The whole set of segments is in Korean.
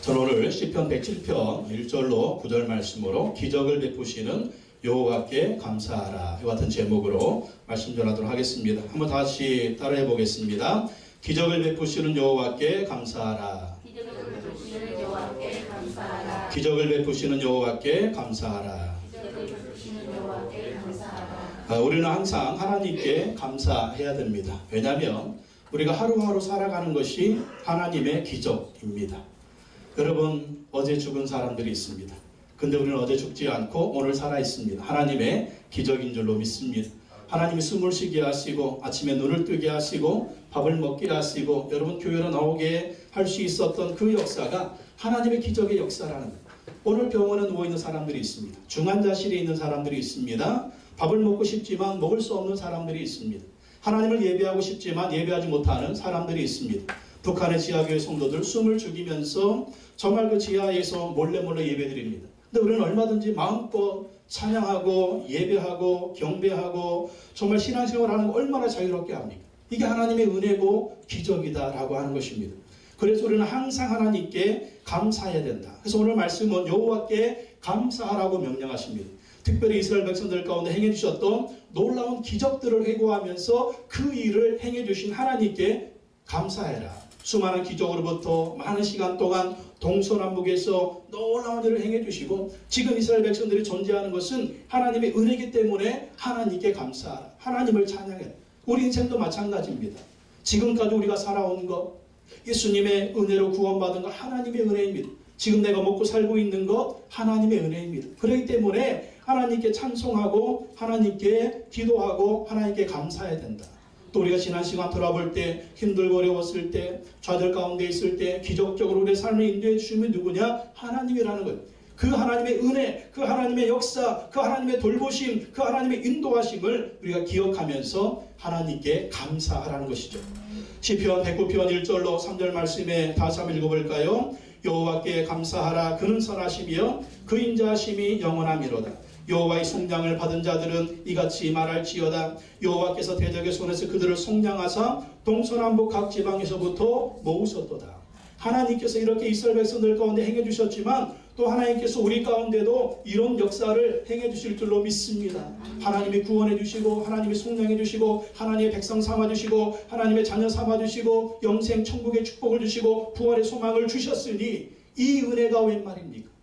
저는 오늘 시편 107편 1절로 9절 말씀으로 기적을 베푸시는 여호와께 감사하라 이 같은 제목으로 말씀 전하도록 하겠습니다. 한번 다시 따라해 보겠습니다. 기적을 베푸시는 여호와께 감사하라. 기적을 베푸시는 여호와께 감사하라. 기적을 베푸시는 여호와께 감사하라. 기적을 베푸시는 여호와께 감사하라. 우리는 항상 하나님께 감사해야 됩니다. 왜냐하면 우리가 하루하루 살아가는 것이 하나님의 기적입니다. 여러분, 어제 죽은 사람들이 있습니다. 근데 우리는 어제 죽지 않고 오늘 살아 있습니다. 하나님의 기적인 줄로 믿습니다. 하나님이 숨을 쉬게 하시고 아침에 눈을 뜨게 하시고 밥을 먹게 하시고 여러분 교회로 나오게 할 수 있었던 그 역사가 하나님의 기적의 역사라는 거예요. 오늘 병원에 누워있는 사람들이 있습니다. 중환자실에 있는 사람들이 있습니다. 밥을 먹고 싶지만 먹을 수 없는 사람들이 있습니다. 하나님을 예배하고 싶지만 예배하지 못하는 사람들이 있습니다. 북한의 지하교회 성도들 숨을 죽이면서 정말 그 지하에서 몰래 예배드립니다. 근데 우리는 얼마든지 마음껏 찬양하고 예배하고 경배하고 정말 신앙생활을 하는 거 얼마나 자유롭게 합니까? 이게 하나님의 은혜고 기적이다라고 하는 것입니다. 그래서 우리는 항상 하나님께 감사해야 된다. 그래서 오늘 말씀은 여호와께 감사하라고 명령하십니다. 특별히 이스라엘 백성들 가운데 행해 주셨던 놀라운 기적들을 회고하면서 그 일을 행해 주신 하나님께 감사해라. 수많은 기적으로부터 많은 시간 동안 동서남북에서 놀라운 일을 행해 주시고 지금 이스라엘 백성들이 존재하는 것은 하나님의 은혜이기 때문에 하나님께 감사하라. 하나님을 찬양해라. 우리 인생도 마찬가지입니다. 지금까지 우리가 살아온 것, 예수님의 은혜로 구원받은 것 하나님의 은혜입니다. 지금 내가 먹고 살고 있는 것 하나님의 은혜입니다. 그렇기 때문에 하나님께 찬송하고 하나님께 기도하고 하나님께 감사해야 된다. 또 우리가 지난 시간 돌아볼 때 힘들고 어려웠을 때 좌절 가운데 있을 때 기적적으로 우리의 삶을 인도해 주시면 누구냐? 하나님이라는 거예요. 그 하나님의 은혜, 그 하나님의 역사, 그 하나님의 돌보심, 그 하나님의 인도하심을 우리가 기억하면서 하나님께 감사하라는 것이죠. 시편 109편 1절로 3절 말씀에 다시 한번 읽어볼까요? 여호와께 감사하라. 그는 선하시며 그 인자하심이 영원함이로다. 여호와의 속량을 받은 자들은 이같이 말할지어다. 여호와께서 대적의 손에서 그들을 속량하사 동서남북 각 지방에서부터 모으셨도다. 하나님께서 이렇게 이스라엘 백성들 가운데 행해 주셨지만 또 하나님께서 우리 가운데도 이런 역사를 행해 주실 줄로 믿습니다. 하나님이 구원해 주시고 하나님이 속량해 주시고 하나님의 백성 삼아 주시고 하나님의 자녀 삼아 주시고 영생 천국의 축복을 주시고 부활의 소망을 주셨으니 이 은혜가 웬 말입니까?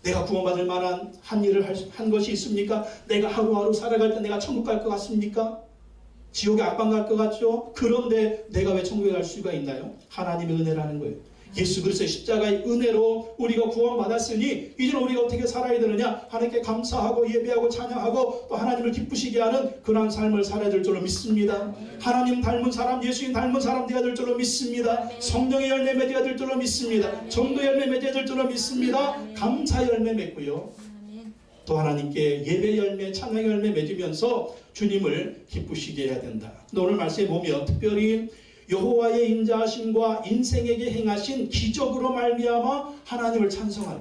내가 구원받을 만한 한 일을 한 것이 있습니까? 내가 하루하루 살아갈 때 내가 천국 갈 것 같습니까? 지옥에 앞방 갈 것 같죠? 그런데 내가 왜 천국에 갈 수가 있나요? 하나님의 은혜라는 거예요. 예수 그리스도의 십자가의 은혜로 우리가 구원받았으니 이제는 우리가 어떻게 살아야 되느냐? 하나님께 감사하고 예배하고 찬양하고 또 하나님을 기쁘시게 하는 그러한 삶을 살아야 될 줄로 믿습니다. 하나님 닮은 사람, 예수님 닮은 사람 되어야 될 줄로 믿습니다. 성령의 열매 맺어야 될 줄로 믿습니다. 정도 열매 맺어야 될 줄로 믿습니다. 감사 열매 맺고요. 또 하나님께 예배 열매, 찬양 열매 맺으면서 주님을 기쁘시게 해야 된다. 오늘 말씀에 보면 특별히 여호와의 인자하심과 인생에게 행하신 기적으로 말미암아 하나님을 찬송하는,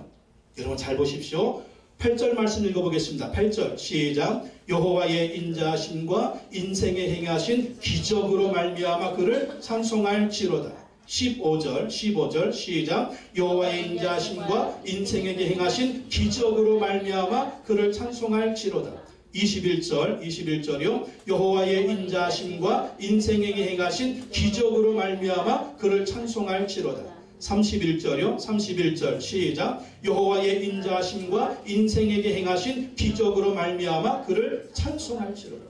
여러분 잘 보십시오. 8절 말씀 읽어보겠습니다. 8절 시작. 여호와의 인자하심과 인생에 행하신 기적으로 말미암아 그를 찬송할지로다. 15절 시작. 여호와의 인자하심과 인생에게 행하신 기적으로 말미암아 그를 찬송할지로다. 21절이요. 여호와의 인자하심과 인생에게 행하신 기적으로 말미암아 그를 찬송할지로다. 31절 시작. 여호와의 인자하심과 인생에게 행하신 기적으로 말미암아 그를 찬송할지로다.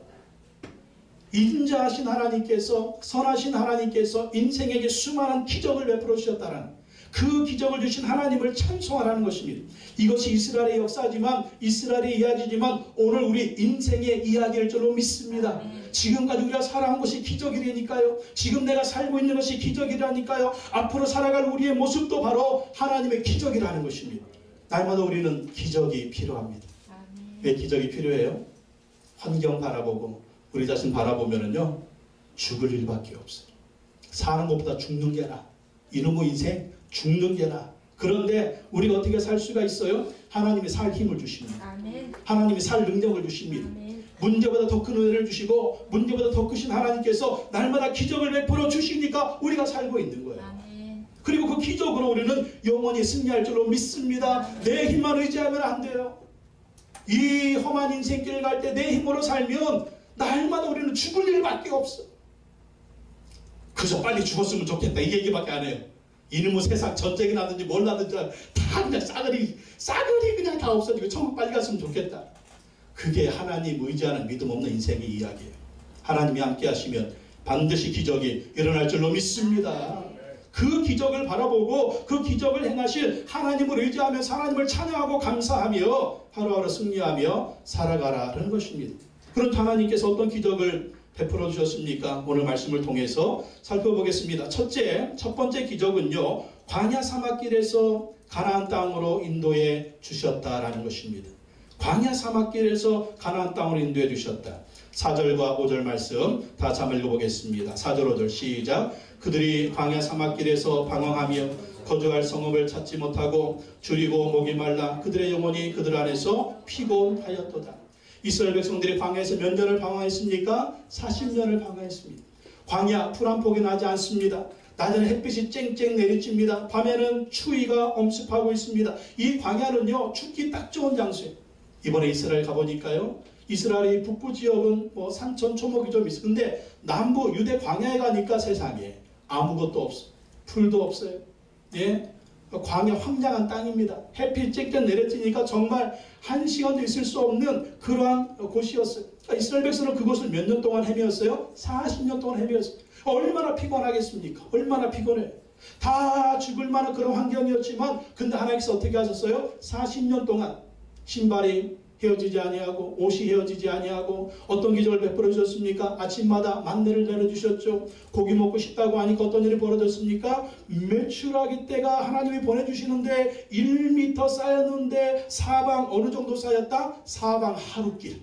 인자하신 하나님께서, 선하신 하나님께서 인생에게 수많은 기적을 베풀어 주셨다는 그 기적을 주신 하나님을 찬송하라는 것입니다. 이것이 이스라엘의 역사지만 이스라엘의 이야기지만 오늘 우리 인생의 이야기일 줄로 믿습니다. 지금까지 우리가 살아온 것이 기적이라니까요. 지금 내가 살고 있는 것이 기적이라니까요. 앞으로 살아갈 우리의 모습도 바로 하나님의 기적이라는 것입니다. 날마다 우리는 기적이 필요합니다. 왜 기적이 필요해요? 환경 바라보고 우리 자신 바라보면은요, 죽을 일밖에 없어요. 사는 것보다 죽는 게 나아. 이놈의 인생 죽는 게 나아. 그런데 우리가 어떻게 살 수가 있어요? 하나님이 살 힘을 주십니다. 하나님이 살 능력을 주십니다. 문제보다 더 큰 은혜를 주시고 문제보다 더 크신 하나님께서 날마다 기적을 베풀어 주시니까 우리가 살고 있는 거예요. 그리고 그 기적으로 우리는 영원히 승리할 줄로 믿습니다. 내 힘만 의지하면 안 돼요. 이 험한 인생길을 갈 때 내 힘으로 살면 날마다 우리는 죽을 일밖에 없어. 그저 빨리 죽었으면 좋겠다 이 얘기밖에 안 해요. 이놈의 세상 전쟁이 나든지 뭘 나든지 다 그냥 싸그리 그냥 다 없어지고 천국 빨리 갔으면 좋겠다. 그게 하나님 의지하는 믿음 없는 인생의 이야기예요. 하나님이 함께 하시면 반드시 기적이 일어날 줄로 믿습니다. 그 기적을 바라보고 그 기적을 행하실 하나님을 의지하면서 하나님을 찬양하고 감사하며 하루하루 승리하며 살아가라는 것입니다. 그럼 하나님께서 어떤 기적을 베풀어 주셨습니까? 오늘 말씀을 통해서 살펴보겠습니다. 첫 번째 기적은요, 광야 사막길에서 가나안 땅으로 인도해 주셨다라는 것입니다. 광야 사막길에서 가나안 땅으로 인도해 주셨다. 4절과 5절 말씀 다 같이 한번 읽어보겠습니다. 4절 5절 시작. 그들이 광야 사막길에서 방황하며 거주할 성읍을 찾지 못하고 줄이고 목이 말라 그들의 영혼이 그들 안에서 피곤하였도다. 이스라엘 백성들이 광야에서 몇 년을 방황했습니까? 40년을 방황했습니다. 광야 풀 한 폭이 나지 않습니다. 낮에는 햇빛이 쨍쨍 내리칩니다. 밤에는 추위가 엄습하고 있습니다. 이 광야는요, 죽기 딱 좋은 장소예요. 이번에 이스라엘 가보니까요, 이스라엘의 북부 지역은 뭐 산천 초목이 좀 있어요. 근데 남부 유대 광야에 가니까 세상에 아무것도 없어. 풀도 없어요. 예? 광야 황량한 땅입니다. 햇빛 쨍쨍 내려지니까 정말 한 시간도 있을 수 없는 그러한 곳이었어요. 그러니까 이스라엘 백성은 그곳을 몇 년 동안 헤매었어요? 40년 동안 헤매었어요. 얼마나 피곤하겠습니까? 얼마나 피곤해요. 다 죽을 만한 그런 환경이었지만 근데 하나님께서 어떻게 하셨어요? 40년 동안 신발이 헤어지지 아니하고 옷이 헤어지지 아니하고 어떤 기적을 베풀어 주셨습니까? 아침마다 만나를 내려주셨죠. 고기 먹고 싶다고 하니까 어떤 일이 벌어졌습니까? 메추라기 떼가 하나님이 보내주시는데 1m 쌓였는데 사방 어느 정도 쌓였다? 사방 하루길.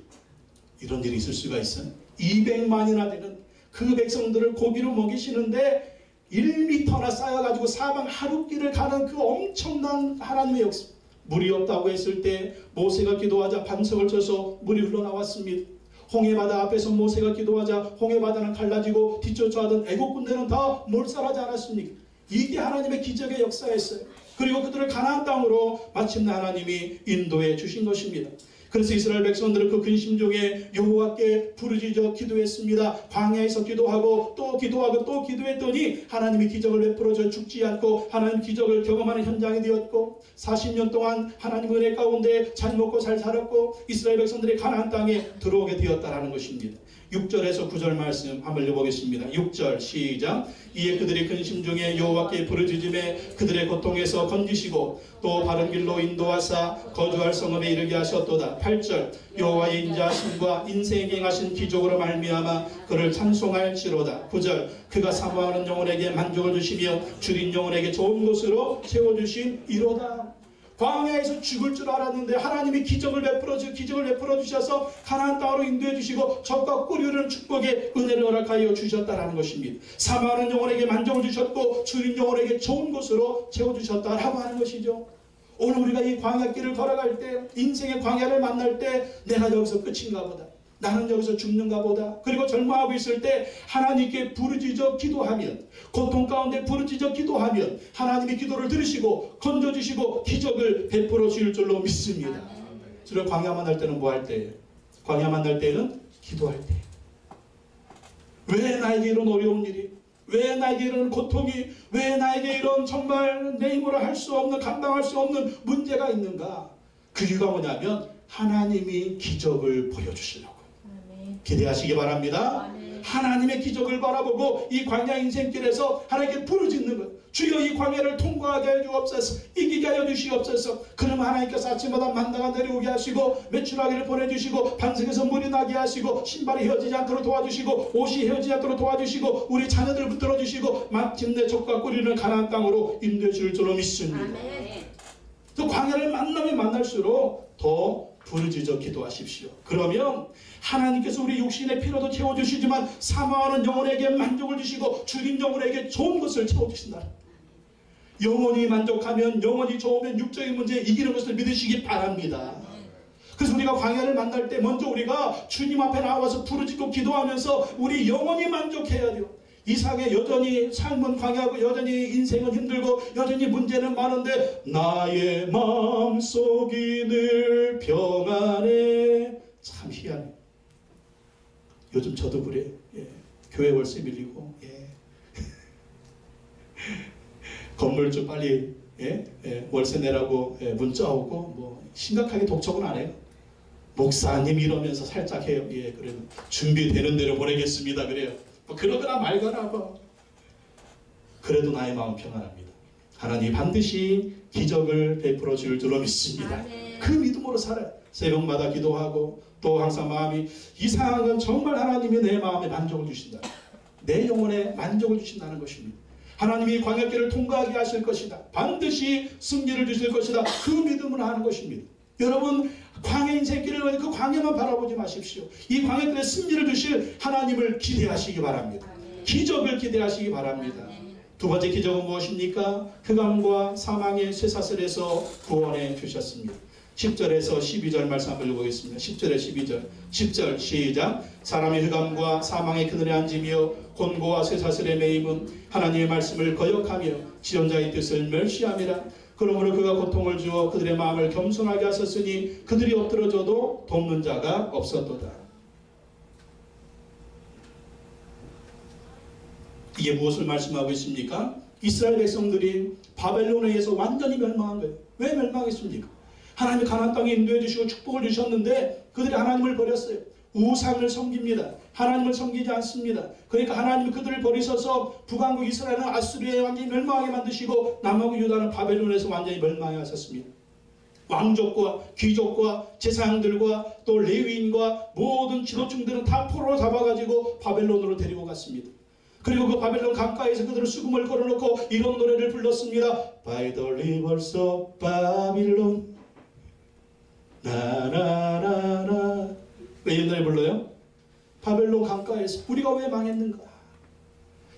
이런 일이 있을 수가 있어요. 200만이나 되는 그 백성들을 고기로 먹이시는데 1m나 쌓여가지고 사방 하루길을 가는 그 엄청난 하나님의 역사. 물이 없다고 했을 때 모세가 기도하자 반석을 쳐서 물이 흘러나왔습니다. 홍해바다 앞에서 모세가 기도하자 홍해바다는 갈라지고 뒤쫓아하던 애국 군대는 다 몰살하지 않았습니까? 이게 하나님의 기적의 역사였어요. 그리고 그들을 가나안 땅으로 마침내 하나님이 인도해 주신 것입니다. 그래서 이스라엘 백성들은 그 근심 중에 여호와께 부르짖어 기도했습니다. 광야에서 기도하고 또 기도하고 또 기도했더니 하나님이 기적을 베풀어줘 죽지 않고 하나님 기적을 경험하는 현장이 되었고 40년 동안 하나님 은혜 가운데 잘 먹고 잘 살았고 이스라엘 백성들이 가나안 땅에 들어오게 되었다라는 것입니다. 6절에서 9절 말씀 한번 읽어보겠습니다. 6절 시작. 이에 그들이 근심 중에 여호와께 부르짖음에 그들의 고통에서 건지시고 또 바른 길로 인도하사 거주할 성읍에 이르게 하셨도다. 8절 여호와의 인자하심과 인생에 행하신 기적으로 말미암아 그를 찬송할지로다. 9절 그가 사모하는 영혼에게 만족을 주시며 줄인 영혼에게 좋은 곳으로 채워주신 이로다. 광야에서 죽을 줄 알았는데 하나님이 기적을 베풀어 주셔서 가나안 땅으로 인도해 주시고 젖과 꿀이 흐르는 축복의 은혜를 허락하여 주셨다라는 것입니다. 사모하는 영혼에게 만족을 주셨고 줄인 영혼에게 좋은 곳으로 채워주셨다라고 하는 것이죠. 오늘 우리가 이 광야길을 걸어갈 때 인생의 광야를 만날 때 내가 여기서 끝인가 보다. 나는 여기서 죽는가 보다. 그리고 절망하고 있을 때 하나님께 부르짖어 기도하면 고통 가운데 부르짖어 기도하면 하나님이 기도를 들으시고 건져주시고 기적을 베풀어 주실 줄로 믿습니다. 주로 광야 만날 때는 뭐 할 때예요? 광야 만날 때는 기도할 때. 왜 나에게 이런 어려운 일이? 왜 나에게 이런 고통이? 왜 나에게 이런 정말 내 힘으로 할 수 없는 감당할 수 없는 문제가 있는가? 그 이유가 뭐냐면 하나님이 기적을 보여주시려고. 기대하시기 바랍니다. 하나님의 기적을 바라보고 이 광야 인생길에서 하나님께 부르짖는 것. 주여 이 광야를 통과하게 해 주옵소서. 이기게 하여 주시옵소서. 그럼 하나님께서 아침마다 만나가 내려오게 하시고 메추라기를 보내주시고 반석에서 물이 나게 하시고 신발이 헤어지지 않도록 도와주시고 옷이 헤어지지 않도록 도와주시고 우리 자녀들을 붙들어 주시고 마침내 젖과 꿀이는 가나안 땅으로 인도해 줄 줄로 믿습니다. 또 광야를 만나면 만날수록 더 부르짖어 기도하십시오. 그러면 하나님께서 우리 육신의 피로도 채워주시지만 사모하는 영혼에게 만족을 주시고 줄인 영혼에게 좋은 것을 채워주신다. 영혼이 만족하면 영혼이 좋으면 육적인 문제에 이기는 것을 믿으시기 바랍니다. 그래서 우리가 광야를 만날 때 먼저 우리가 주님 앞에 나와서 부르짖고 기도하면서 우리 영혼이 만족해야 돼요. 이상에 여전히 삶은 광야고 여전히 인생은 힘들고 여전히 문제는 많은데 나의 마음속이 늘 평안해. 참 희한해. 요즘 저도 그래요. 예. 교회 월세 밀리고 예. 건물주 빨리 월세 내라고 문자 오고 뭐 심각하게 독촉은 안 해요. 목사님 이러면서 살짝 해요. 예, 그래도 준비되는 대로 보내겠습니다. 그래요. 뭐 그러거나 말거나 뭐. 그래도 나의 마음 평안합니다. 하나님 반드시 기적을 베풀어 줄 줄로 믿습니다. 그 믿음으로 살아요. 새벽마다 기도하고 또 항상 마음이 이상한 건 정말 하나님이 내 마음에 만족을 주신다. 내 영혼에 만족을 주신다는 것입니다. 하나님이 광야길을 통과하게 하실 것이다. 반드시 승리를 주실 것이다. 그 믿음을 하는 것입니다. 여러분 광야 인생길을 그 광야만 바라보지 마십시오. 이 광야길에 승리를 주실 하나님을 기대하시기 바랍니다. 기적을 기대하시기 바랍니다. 두 번째 기적은 무엇입니까? 흑암과 사망의 쇠사슬에서 구원해 주셨습니다. 10절에서 12절 말씀 한번 읽어보겠습니다. 10절에 12절 10절 시작. 사람이 흑암과 사망의 그늘에 앉으며 곤고와 쇠사슬에 매임은 하나님의 말씀을 거역하며 지존자의 뜻을 멸시함이라. 그러므로 그가 고통을 주어 그들의 마음을 겸손하게 하셨으니 그들이 엎드러져도 돕는 자가 없었도다. 이게 무엇을 말씀하고 있습니까? 이스라엘 백성들이 바벨론에 의해서 완전히 멸망한 거예요. 왜 멸망했습니까? 하나님이 가나안 땅에 인도해 주시고 축복을 주셨는데 그들이 하나님을 버렸어요. 우상을 섬깁니다. 하나님을 섬기지 않습니다. 그러니까 하나님이 그들을 버리셔서 북왕국 이스라엘은 아수르에 완전히 멸망하게 만드시고 남왕국 유다는 바벨론에서 완전히 멸망해 하셨습니다. 왕족과 귀족과 제사장들과 또 레위인과 모든 지도층들은 다 포로로 잡아가지고 바벨론으로 데리고 갔습니다. 그리고 그 바벨론 강가에서 그들은 수금을 걸어놓고 이런 노래를 불렀습니다. By the rivers of Babylon 나나나나. 왜 이 노래 불러요? 바벨론 강가에서 우리가 왜 망했는가?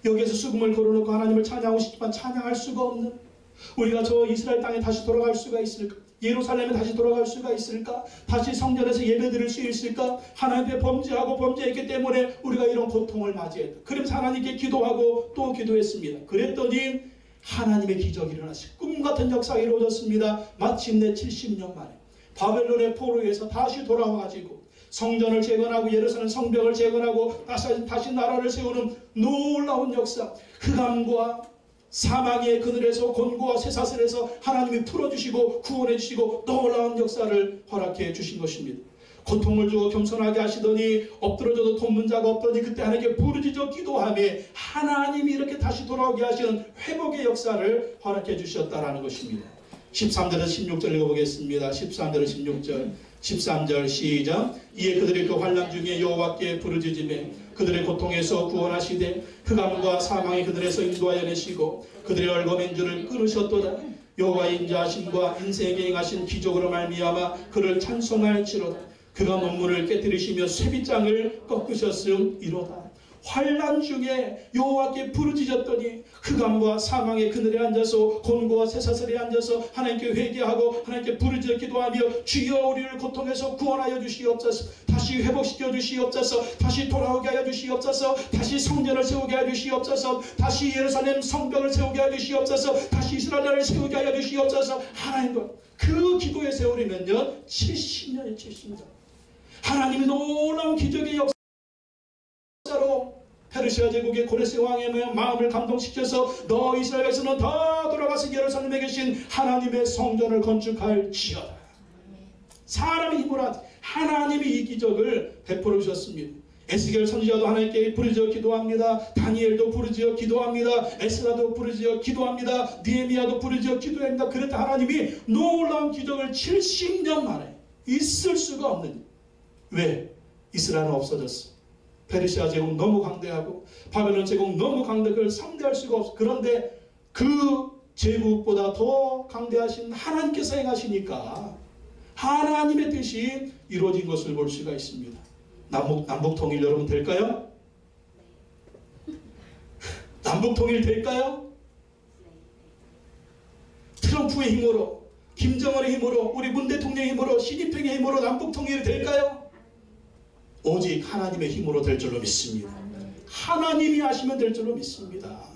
여기에서 수금을 걸어놓고 하나님을 찬양하고 싶지만 찬양할 수가 없는, 우리가 저 이스라엘 땅에 다시 돌아갈 수가 있을까? 예루살렘에 다시 돌아갈 수가 있을까? 다시 성전에서 예배드릴 수 있을까? 하나님께 범죄하고 범죄했기 때문에 우리가 이런 고통을 맞이했다. 그러면서 하나님께 기도하고 또 기도했습니다. 그랬더니 하나님의 기적이 일어났습니다. 꿈같은 역사가 이루어졌습니다. 마침내 70년 만에 바벨론의 포로에서 다시 돌아와가지고 성전을 재건하고 예루살렘 성벽을 재건하고 다시 나라를 세우는 놀라운 역사. 흑암과 사망의 그늘에서 곤고와 쇠사슬에서 하나님이 풀어주시고 구원해주시고 놀라운 역사를 허락해 주신 것입니다. 고통을 주어 겸손하게 하시더니 엎드러져도 돕는 자가 없더니 그때 하나님께 부르짖어 기도하며 하나님이 이렇게 다시 돌아오게 하시는 회복의 역사를 허락해 주셨다라는 것입니다. 13절에서 16절 읽어보겠습니다. 13절에서 16절 13절 시작. 이에 그들이 그 환난 중에 여호와께 부르짖으며 그들의 고통에서 구원하시되 흑암과 사망의 그들에서 인도하여 내시고 그들의 얼거맨 줄을 끊으셨도다. 여호와의 인자하심과 인생에게 행하신 기적으로 말미암아 그를 찬송할지로다. 그가 논문을 깨뜨리시며 쇠빗장을 꺾으셨음이로다. 환난 중에 여호와께 부르짖었더니 흑암과 사망의 그늘에 앉아서 곤고와 쇠사슬에 앉아서 하나님께 회개하고 하나님께 부르짖어 기도하며 주여 우리를 고통에서 구원하여 주시옵소서. 다시 회복시켜 주시옵소서. 다시 돌아오게 하여 주시옵소서. 다시 성전을 세우게 하여 주시옵소서. 다시 예루살렘 성벽을 세우게 하여 주시옵소서. 다시 이스라엘을 세우게 하여 주시옵소서. 하나님과 그 기도의 세월이 몇 년? 70년이 70년. 하나님이 놀라운 기적의 역사로 페르시아 제국의 고레스 왕의 마음을 감동시켜서 너 이스라엘에서는 다 돌아가서 예루살렘에 계신 하나님의 성전을 건축할지어다. 사람의 힘으로 하지 하나님이 이 기적을 베풀어 주셨습니다. 에스겔 선지자도 하나님께 부르짖어 기도합니다. 다니엘도 부르짖어 기도합니다. 에스라도 부르짖어 기도합니다. 느헤미야도 부르짖어 기도합니다. 그랬다 하나님이 놀라운 기적을 70년 만에 있을 수가 없는. 왜? 이스라엘은 없어졌어. 페르시아 제국 너무 강대하고 바벨론 제국 너무 강대, 그걸 상대할 수가 없어. 그런데 그 제국보다 더 강대하신 하나님께서 행하시니까 하나님의 뜻이 이루어진 것을 볼 수가 있습니다. 남북 통일 여러분 될까요? 남북 통일 될까요? 트럼프의 힘으로, 김정은의 힘으로, 우리 문 대통령의 힘으로, 시진핑의 힘으로 남북 통일이 될까요? 오직 하나님의 힘으로 될 줄로 믿습니다. 하나님이 하시면 될 줄로 믿습니다.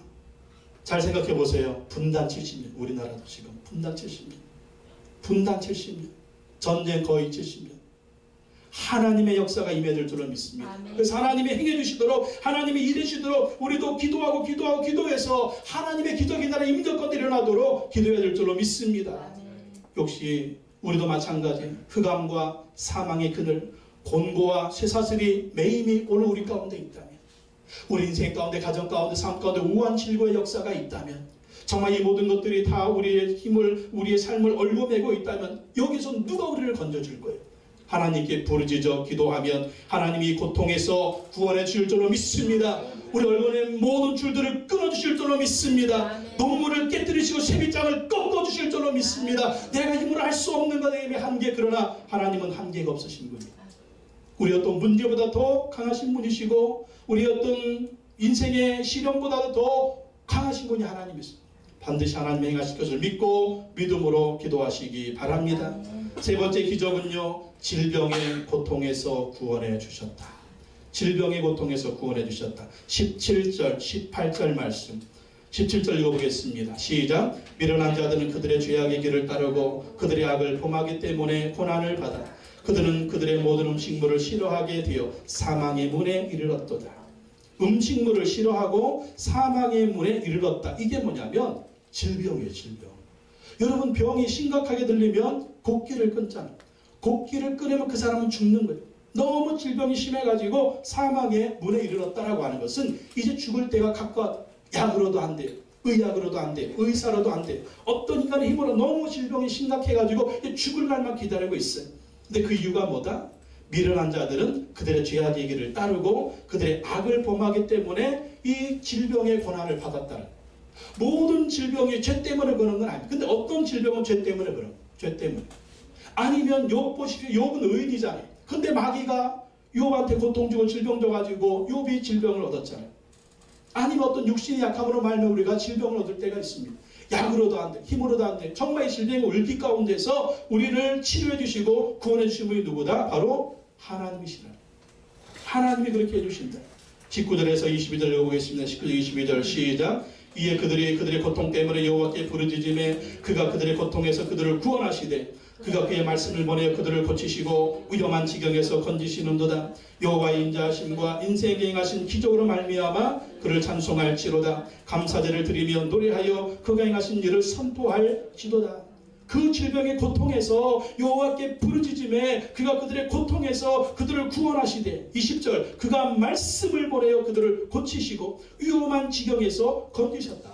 잘 생각해 보세요. 분단 70년, 우리나라도 지금 분단 70년, 분단 70년, 전쟁 거의 70년. 하나님의 역사가 임해질 줄로 믿습니다. 아멘. 그래서 하나님이 행해 주시도록, 하나님이 일해 주시도록 우리도 기도해서 하나님의 기적이 나라 임적건들이 일어나도록 기도해야 될 줄로 믿습니다. 아멘. 역시 우리도 마찬가지 흑암과 사망의 그늘, 곤고와 쇠사슬이 매일매일 오늘 우리 가운데 있다면, 우리 인생 가운데, 가정 가운데, 삶 가운데 우한 질고의 역사가 있다면, 정말 이 모든 것들이 다 우리의 힘을, 우리의 삶을 얼고매고 있다면 여기서 누가 우리를 건져줄 거예요? 하나님께 부르짖어 기도하면 하나님이 고통에서 구원해 주실 줄로 믿습니다. 우리 얼굴의 모든 줄들을 끊어주실 줄로 믿습니다. 눈물을 깨뜨리시고 쇠빗장을 꺾어주실 줄로 믿습니다. 내가 힘으로 할 수 없는 것에 한계, 그러나 하나님은 한계가 없으신 분이에요. 우리 어떤 문제보다 더 강하신 분이시고 우리 어떤 인생의 시련보다도 더 강하신 분이 하나님이십니다. 반드시 하나님이 행하실 것을 믿고 믿음으로 기도하시기 바랍니다. 세 번째 기적은요, 질병의 고통에서 구원해 주셨다. 질병의 고통에서 구원해 주셨다. 17절, 18절 말씀. 17절 읽어보겠습니다. 시작. 미련한 자들은 그들의 죄악의 길을 따르고 그들의 악을 범하기 때문에 고난을 받아 그들은 그들의 모든 음식물을 싫어하게 되어 사망의 문에 이르렀도다. 음식물을 싫어하고 사망의 문에 이르렀다. 이게 뭐냐면 질병이에요. 질병. 여러분, 병이 심각하게 들리면 곡기를 끊잖아요. 곡기를 끊으면 그 사람은 죽는 거예요. 너무 질병이 심해가지고 사망의 문에 이르렀다라고 하는 것은 이제 죽을 때가 가까워. 약으로도 안 돼요. 의약으로도 안 돼요. 의사로도 안 돼요. 어떤 인간의 힘으로 너무 질병이 심각해가지고 죽을 날만 기다리고 있어요. 근데 그 이유가 뭐다? 미련한 자들은 그들의 죄악의 길을 따르고 그들의 악을 범하기 때문에 이 질병의 고난을 받았다. 모든 질병이 죄 때문에 그런 건 아니에요. 근데 어떤 질병은 죄 때문에 그런 거예요. 죄 때문에. 아니면 욥 보십시오. 욥은 의인이잖아요. 근데 마귀가 욥한테 고통 주고 질병 줘가지고 욥이 질병을 얻었잖아요. 아니면 어떤 육신의 약함으로 말면 우리가 질병을 얻을 때가 있습니다. 약으로도 안 돼, 힘으로도 안 돼. 정말 이 질병의 울기 가운데서 우리를 치료해 주시고 구원해 주신 분이 누구다? 바로 하나님이시라. 하나님이 그렇게 해주신다. 19절에서 22절 읽어보겠습니다. 19절 22절 시작. 이에 그들의 고통 때문에 여호와께 부르짖음에 그가 그들의 고통에서 그들을 구원하시되 그가 그의 말씀을 보내어 그들을 고치시고 위험한 지경에서 건지시는도다. 여호와의 인자하심과 인생에 행하신 기적으로 말미암아 그를 찬송할지로다. 감사제를 드리며 노래하여 그가 행하신 일을 선포할지도다. 그 질병의 고통에서 여호와께 부르짖음에 그가 그들의 고통에서 그들을 구원하시되 20절 그가 말씀을 보내어 그들을 고치시고 위험한 지경에서 건지셨다.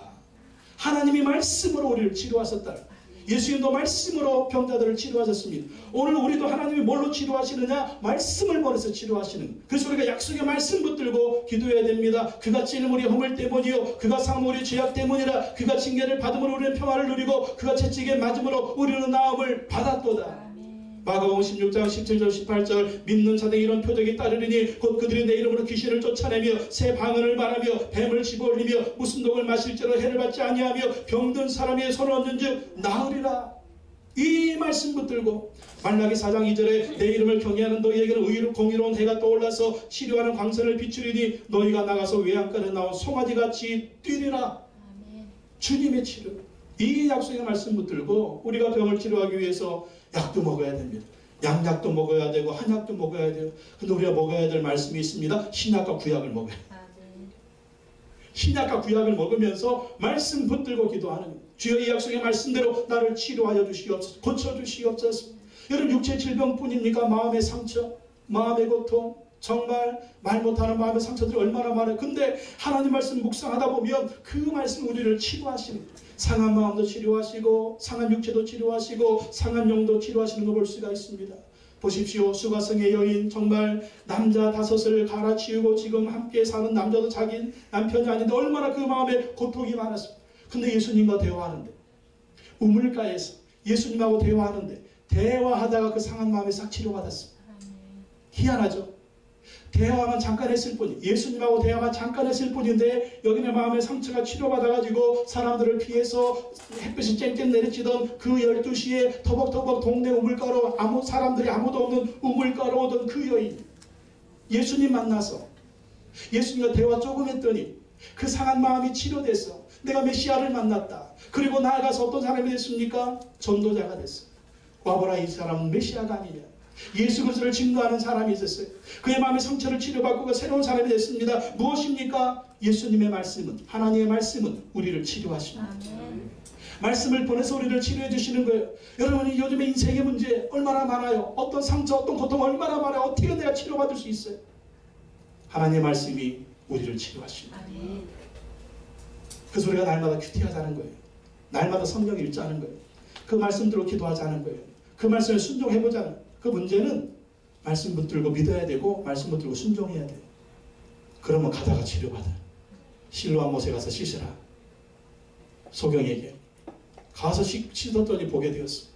하나님이 말씀으로 우리를 치료하셨다. 예수님도 말씀으로 병자들을 치료하셨습니다. 오늘 우리도 하나님이 뭘로 치료하시느냐? 말씀을 보내서 치료하시는. 그래서 우리가 약속의 말씀 붙들고 기도해야 됩니다. 그가 찔림 우리 허물 때문이요 그가 상함 우리 죄악 때문이라. 그가 징계를 받음으로 우리는 평화를 누리고 그가 채찍에 맞음으로 우리는 나음을 받았도다. 마가복음 16장 17절 18절 믿는 자들에게 이런 표적이 따르리니 곧 그들이 내 이름으로 귀신을 쫓아내며 새 방언을 말하며 뱀을 집어올리며 무슨 독을 마실지로 해를 받지 아니하며 병든 사람의 손을 얹은 즉 나으리라. 이 말씀 붙들고 말라기 4장 2절에 내 이름을 경외하는 너희에게는 의로 공의로운 해가 떠올라서 치료하는 광선을 비추리니 너희가 나가서 외양간에 나온 송아지같이 뛰리라. 주님의 치료. 이 약속의 말씀 붙들고 우리가 병을 치료하기 위해서 약도 먹어야 됩니다. 양약도 먹어야 되고 한약도 먹어야 돼요. 근데 우리가 먹어야 될 말씀이 있습니다. 신약과 구약을 먹어야 돼요. 신약과 구약을 먹으면서 말씀 붙들고 기도하는 거예요. 주여 이 약속의 말씀대로 나를 치료하여 주시옵소서. 고쳐주시옵소서. 여러분 육체 질병뿐입니까? 마음의 상처, 마음의 고통, 정말 말 못하는 마음의 상처들이 얼마나 많아요. 근데 하나님 말씀 묵상하다 보면 그 말씀 우리를 치료하시는 거예요. 상한 마음도 치료하시고 상한 육체도 치료하시고 상한 영도 치료하시는 거 볼 수가 있습니다. 보십시오. 수가성의 여인, 정말 남자 5을 갈아치우고 지금 함께 사는 남자도 자기 남편이 아닌데 얼마나 그 마음에 고통이 많았습니다. 근데 예수님과 대화하는데 우물가에서 예수님하고 대화하는데 대화하다가 그 상한 마음이 싹 치료받았습니다. 희한하죠. 대화만 잠깐 했을 뿐이 예수님하고 대화만 잠깐 했을 뿐인데 여기는 마음의 상처가 치료받아가지고 사람들을 피해서 햇빛이 쨍쨍 내리치던 그 12시에 터벅터벅 동네 우물가로 사람들이 아무도 없는 우물가로 오던 그 여인 예수님 만나서 예수님과 대화 조금 했더니 그 상한 마음이 치료됐어. 내가 메시아를 만났다. 그리고 나아가서 어떤 사람이 됐습니까? 전도자가 됐어. 와보라, 이 사람은 메시아가 아니냐. 예수 그리스도를 증거하는 사람이 있었어요. 그의 마음의 상처를 치료받고 그 새로운 사람이 됐습니다. 무엇입니까? 예수님의 말씀은, 하나님의 말씀은 우리를 치료하십니다. 말씀을 보내서 우리를 치료해 주시는 거예요. 여러분이 요즘에 인생의 문제 얼마나 많아요. 어떤 상처, 어떤 고통 얼마나 많아요. 어떻게 내가 치료받을 수 있어요? 하나님의 말씀이 우리를 치료하십니다. 그래서 우리가 날마다 큐티하자는 거예요. 날마다 성경 읽자는 거예요. 그 말씀대로 기도하자는 거예요. 그 말씀을 순종해보자는 거예요. 그 문제는 말씀 붙들고 믿어야 되고 말씀 붙들고 순종해야 돼요. 그러면 가다가 치료받아요. 실로암 못에 가서 씻으라. 소경에게 가서 씻었더니 보게 되었어.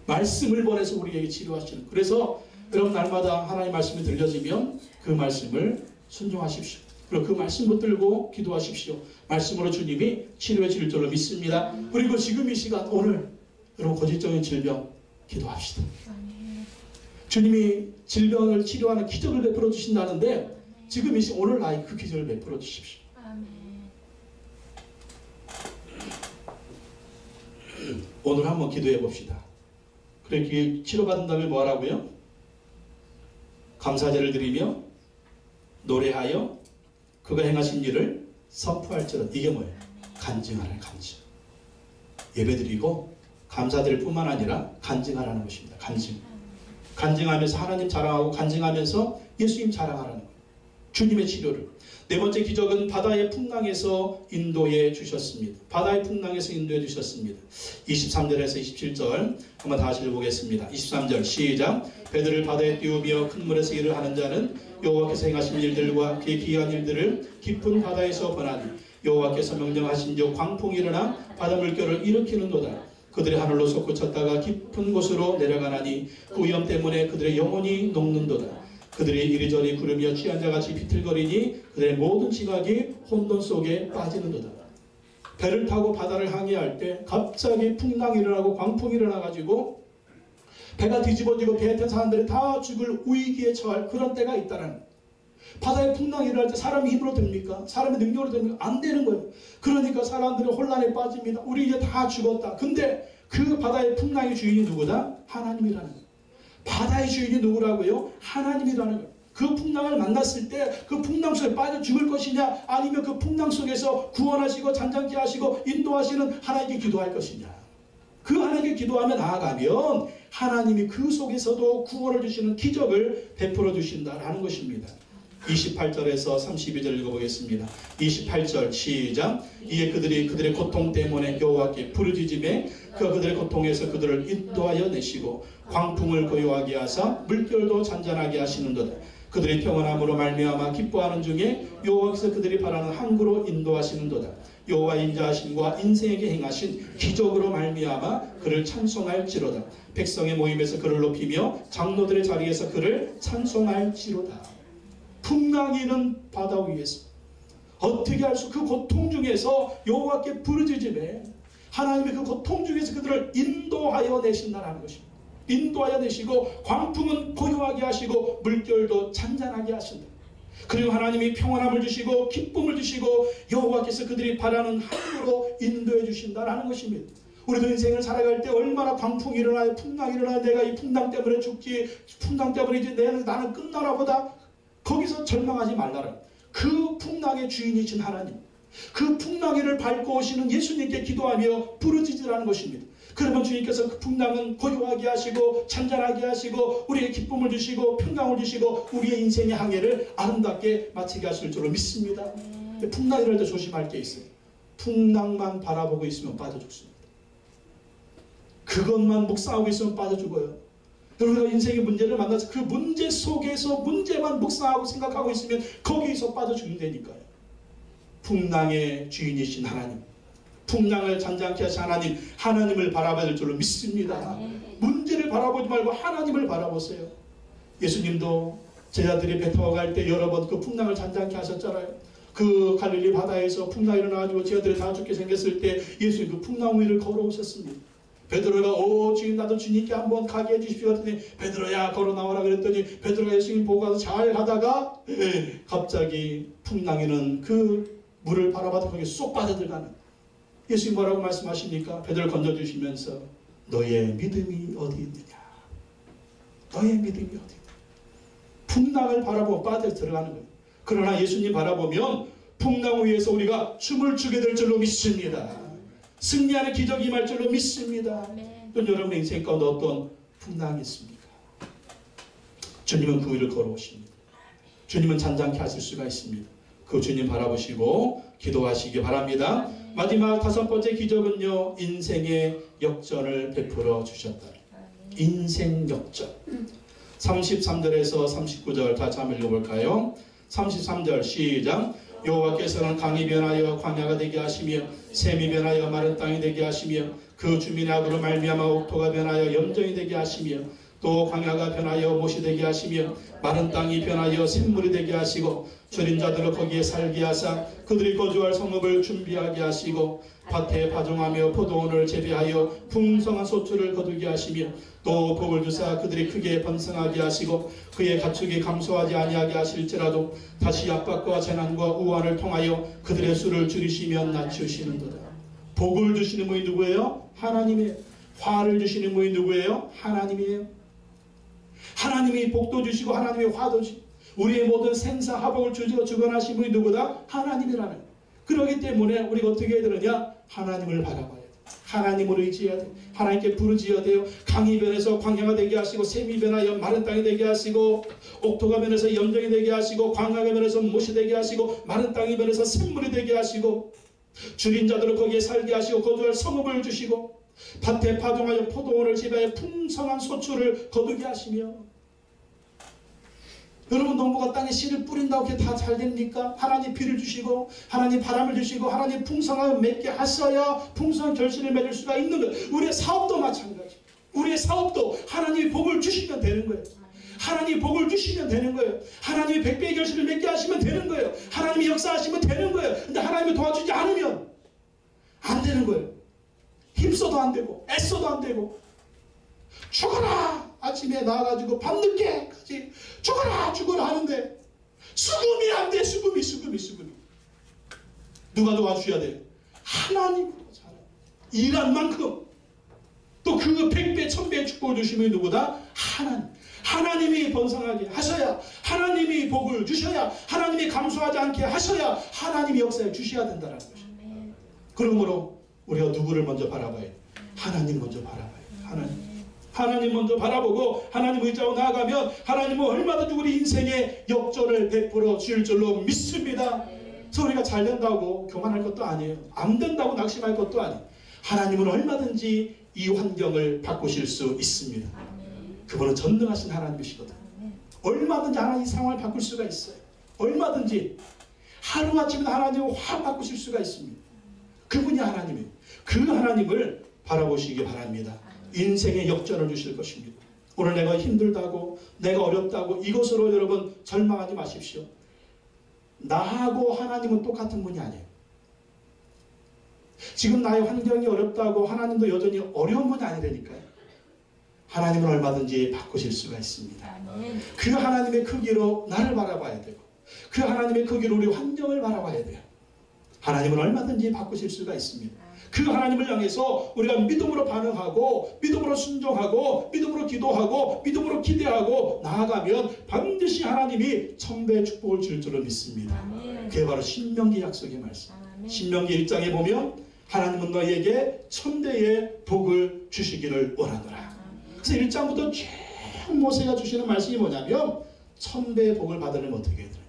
말씀을 보내서 우리에게 치료하시는. 그래서 여러분 날마다 하나님 말씀이 들려지면 그 말씀을 순종하십시오. 그리고 그 말씀 붙들고 기도하십시오. 말씀으로 주님이 치료해 주실 줄로 믿습니다. 그리고 지금 이 시간 오늘 여러분 고질적인 질병 기도합시다. 주님이 질병을 치료하는 기적을 베풀어 주신다는데 지금 이 시간 오늘 나에게 그 기적을 베풀어 주십시오. 오늘 한번 기도해 봅시다. 그래 치료받은 다음에 뭐 하라고요? 감사제를 드리며 노래하여 그가 행하신 일을 선포할지라. 이게 뭐예요? 간증하라. 간증. 예배드리고 감사드릴 뿐만 아니라 간증하라는 것입니다. 간증. 간증하면서 하나님 자랑하고 간증하면서 예수님 자랑하라는 거예요. 주님의 치료를. 네 번째 기적은 바다의 풍랑에서 인도해 주셨습니다. 바다의 풍랑에서 인도해 주셨습니다. 23절에서 27절 한번 다시 읽어보겠습니다. 23절 시작. 배들을 바다에 띄우며 큰 물에서 일을 하는 자는 여호와께서 행하신 일들과 그의 기이한 일들을 깊은 바다에서 보나니 여호와께서 명령하신즉 광풍이 일어나 바다 물결을 일으키는도다. 그들이 하늘로 솟구쳤다가 깊은 곳으로 내려가나니 그 위험 때문에 그들의 영혼이 녹는도다. 그들이 이리저리 구르며 취한 자같이 비틀거리니 그들의 모든 지각이 혼돈 속에 빠지는도다. 배를 타고 바다를 항해할 때 갑자기 풍랑이 일어나고 광풍이 일어나가지고 배가 뒤집어지고 배에 탄 사람들이 다 죽을 위기에 처할 그런 때가 있다는 거예요. 바다에 풍랑이 일어날 때 사람이 힘으로 됩니까? 사람의 능력으로 됩니까? 안 되는 거예요. 그러니까 사람들이 혼란에 빠집니다. 우리 이제 다 죽었다. 근데 그 바다의 풍랑의 주인이 누구다? 하나님이라는 거예요. 바다의 주인이 누구라고요? 하나님이라는 거예요. 그 풍랑을 만났을 때 그 풍랑 속에 빠져 죽을 것이냐 아니면 그 풍랑 속에서 구원하시고 잔잔케 하시고 인도하시는 하나님께 기도할 것이냐. 그 하나님께 기도하며 나아가면 하나님이 그 속에서도 구원을 주시는 기적을 베풀어 주신다라는 것입니다. 28절에서 32절 읽어보겠습니다. 28절 시작. 이에 그들의 고통 때문에 여호와께 부르짖음에 그가 그들의 고통에서 그들을 인도하여 내시고 광풍을 고요하게 하사 물결도 잔잔하게 하시는도다. 그들의 평안함으로 말미암아 기뻐하는 중에 여호와께서 그들이 바라는 항구로 인도하시는도다. 여호와 인자하심과 인생에게 행하신 기적으로 말미암아 그를 찬송할지로다. 백성의 모임에서 그를 높이며 장로들의 자리에서 그를 찬송할지로다. 풍랑이는 바다 위에서 어떻게 할 수 그 고통 중에서 여호와께 부르짖음에 하나님의 그 고통 중에서 그들을 인도하여 내신다는 것입니다. 인도하여 내시고 광풍은 고요하게 하시고 물결도 잔잔하게 하신다. 그리고 하나님이 평안함을 주시고 기쁨을 주시고 여호와께서 그들이 바라는 항구로 인도해 주신다는 것입니다. 우리도 인생을 살아갈 때 얼마나 광풍이 일어나요. 풍랑이 일어나요. 내가 이 풍랑 때문에 죽지. 풍랑 때문에 이제 나는 끝나나 보다. 거기서 절망하지 말라라. 그 풍랑의 주인이신 하나님, 그 풍랑이를 밟고 오시는 예수님께 기도하며 부르짖으라는 것입니다. 그러면 주님께서 그 풍랑은 고요하게 하시고 잔잔하게 하시고 우리에게 기쁨을 주시고 평강을 주시고 우리의 인생의 항해를 아름답게 마치게 하실 줄로 믿습니다. 풍랑이 일어날 때 조심할 게 있어요. 풍랑만 바라보고 있으면 빠져 죽습니다. 그것만 묵상하고 있으면 빠져 죽어요. 여러분가 인생의 문제를 만나서 그 문제 속에서 문제만 묵상하고 생각하고 있으면 거기서 빠져 죽는다니까요. 풍랑의 주인이신 하나님, 풍랑을 잔잔케 하신 하나님, 하나님을 바라봐야 될 줄로 믿습니다. 문제를 바라보지 말고 하나님을 바라보세요. 예수님도 제자들이 배 타고 갈 때 여러 번 그 풍랑을 잔잔케 하셨잖아요. 그 갈릴리 바다에서 풍랑이 일어나가지고 제자들이 다 죽게 생겼을 때 예수님 그 풍랑 위를 걸어오셨습니다. 베드로가 주님 나도 주님께 한번 가게 해주십시오 했더니 베드로야 걸어 나와라 그랬더니 베드로가 예수님 보고 가서 잘 가다가 갑자기 풍랑이는 그 물을 바라봐도 거기에 쏙 빠져들어가는, 예수님 뭐라고 말씀하십니까? 베드로를 건져주시면서 너의 믿음이 어디 있느냐, 너의 믿음이 어디 있느냐. 풍랑을 바라보고 빠져 들어가는 거예요. 그러나 예수님 바라보면 풍랑 위에서 우리가 춤을 추게 될 줄로 믿습니다. 승리하는 기적이 임할 줄로 믿습니다. 또 여러분의 인생 가운데 어떤 풍랑이 있습니까? 주님은 그 위를 걸어오십니다. 주님은 잔잔케 하실 수가 있습니다. 그 주님 바라보시고 기도하시기 바랍니다. 마지막 5번째 기적은요, 인생의 역전을 베풀어 주셨다. 인생 역전. 33절에서 39절 다시 한번 읽어볼까요? 33절 시작. 여호와께서는 강이 변하여 광야가 되게 하시며 샘이 변하여 마른 땅이 되게 하시며 그 주민의 악으로 말미암아 옥토가 변하여 염정이 되게 하시며 또 광야가 변하여 못이 되게 하시며 마른 땅이 변하여 샘물이 되게 하시고 줄인 자들을 거기에 살게 하사 그들이 거주할 성읍을 준비하게 하시고 밭에 파종하며 포도원을 재배하여 풍성한 소출을 거두게 하시며 또 복을 주사 그들이 크게 번성하게 하시고 그의 가축이 감소하지 아니하게 하실지라도 다시 압박과 재난과 우환을 통하여 그들의 수를 줄이시며 낮추시는도다. 복을 주시는 분이 누구예요? 하나님이에요. 화를 주시는 분이 누구예요? 하나님이에요. 하나님이 복도 주시고 하나님이 화도 주시고 우리의 모든 생사화복을 주관하신 분이 누구다? 하나님이라는 거예요. 그렇기 때문에 우리가 어떻게 해야 되느냐? 하나님을 바라봐야 돼요. 하나님을 의지해야 돼요. 하나님께 부르짖어야 돼요. 강이 변해서 광야가 되게 하시고 샘이 변하여 마른 땅이 되게 하시고 옥토가 변해서 염정이 되게 하시고 광야가 변해서 못이 되게 하시고 마른 땅이 변해서 샘물이 되게 하시고 줄인 자들을 거기에 살게 하시고 거주할 성읍을 주시고 밭에 파종하여 포도원을 재배하여 풍성한 소출을 거두게 하시며, 여러분 농부가 땅에 씨를 뿌린다고 그게 다 잘 됩니까? 하나님 비를 주시고 하나님 바람을 주시고 하나님 풍성하게 맺게 하셔야 풍성한 결실을 맺을 수가 있는 거예요. 우리의 사업도 마찬가지. 우리의 사업도 하나님이 복을 주시면 되는 거예요. 하나님이 복을 주시면 되는 거예요. 하나님이 백배의 결실을 맺게 하시면 되는 거예요. 하나님이 역사하시면 되는 거예요. 근데 하나님이 도와주지 않으면 안 되는 거예요. 힘써도 안 되고 애써도 안 되고 죽어라 아침에 나와가지고 밤늦게까지 죽어라 하는데 수금이 안 돼. 수금이 누가 도와주셔야 돼요? 하나님으로 살아요. 일한 만큼 또 그 100배 1000배의 축복을 주시면 누구다? 하나님이 번성하게 하셔야, 하나님이 복을 주셔야, 하나님이 감소하지 않게 하셔야 하나님이 역사에 주셔야 된다는 것이죠. 그러므로 우리가 누구를 먼저 바라봐야 돼요? 하나님 먼저 바라봐야 돼요. 하나님 먼저 바라보고 하나님 의지하고 나아가면 하나님은 얼마든지 우리 인생의 역전을 베풀어 주실 줄로 믿습니다. 그래서 우리가 잘 된다고 교만할 것도 아니에요. 안 된다고 낙심할 것도 아니에요. 하나님은 얼마든지 이 환경을 바꾸실 수 있습니다. 그분은 전능하신 하나님이시거든요. 얼마든지 하나님 이 상황을 바꿀 수가 있어요. 얼마든지 하루아침에 하나님을 확 바꾸실 수가 있습니다. 그분이 하나님이에요. 그 하나님을 바라보시기 바랍니다. 인생의 역전을 주실 것입니다. 오늘 내가 힘들다고 내가 어렵다고 이것으로 여러분 절망하지 마십시오. 나하고 하나님은 똑같은 분이 아니에요. 지금 나의 환경이 어렵다고 하나님도 여전히 어려운 분이 아니라니까요. 하나님은 얼마든지 바꾸실 수가 있습니다. 그 하나님의 크기로 나를 바라봐야 되고 그 하나님의 크기로 우리 환경을 바라봐야 돼요. 하나님은 얼마든지 바꾸실 수가 있습니다. 그 하나님을 향해서 우리가 믿음으로 반응하고 믿음으로 순종하고 믿음으로 기도하고 믿음으로 기대하고 나아가면 반드시 하나님이 1000배의 축복을 줄 줄로 믿습니다. 그게 바로 신명기 약속의 말씀. 신명기 1장에 보면 하나님은 너희에게 1000배의 복을 주시기를 원하노라. 그래서 1장부터 쭉 모세가 주시는 말씀이 뭐냐면 1000배의 복을 받으려면 어떻게 해야 되느냐.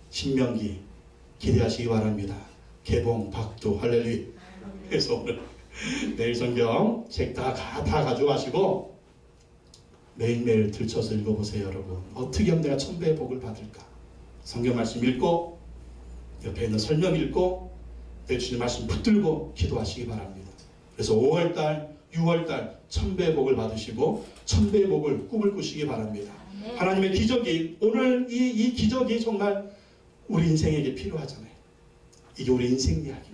신명기 기대하시기 바랍니다. 개봉 박두 할렐루야. 그래서 오늘 내일 성경 책 다 가져가시고 매일매일 들춰서 읽어보세요. 여러분 어떻게 하면 내가 1000배의 복을 받을까. 성경 말씀 읽고 옆에 있는 설명 읽고 내 주님 말씀 붙들고 기도하시기 바랍니다. 그래서 5월달 6월달 1000배의 복을 받으시고 1000배의 복을 꿈을 꾸시기 바랍니다. 하나님의 기적이 오늘 이 기적이 정말 우리 인생에게 필요하잖아요. 이게 우리 인생 이야기입니다.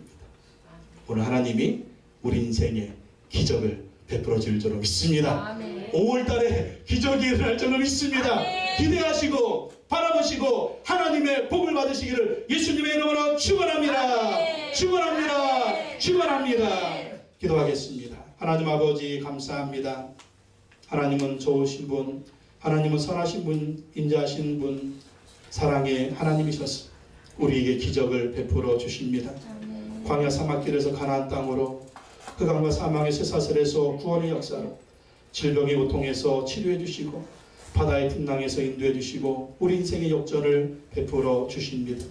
오늘 하나님이 우리 인생의 기적을 베풀어질 줄로 믿습니다. 아멘. 5월달에 기적이 일어날 줄로 믿습니다. 아멘. 기대하시고 바라보시고 하나님의 복을 받으시기를 예수님의 이름으로 축원합니다. 아멘. 축원합니다. 아멘. 축원합니다. 아멘. 기도하겠습니다. 하나님 아버지 감사합니다. 하나님은 좋으신 분, 하나님은 선하신 분, 인자하신 분, 사랑의 하나님이셔서 우리에게 기적을 베풀어 주십니다. 아멘. 광야 사막길에서 가나안 땅으로, 흑암과 사망의 쇠사슬에서 구원의 역사로, 질병의 고통에서 치료해 주시고 바다의 풍랑에서 인도해 주시고 우리 인생의 역전을 베풀어 주십니다.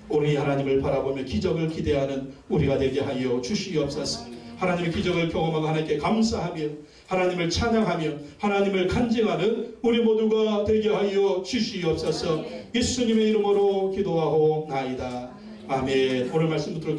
오늘 하나님을 바라보며 기적을 기대하는 우리가 되게 하여 주시옵소서. 하나님의 기적을 경험하고 하나님께 감사하며 하나님을 찬양하며 하나님을 간증하는 우리 모두가 되게 하여 주시옵소서. 예수님의 이름으로 기도하옵나이다. 아멘. 오늘 말씀 붙들어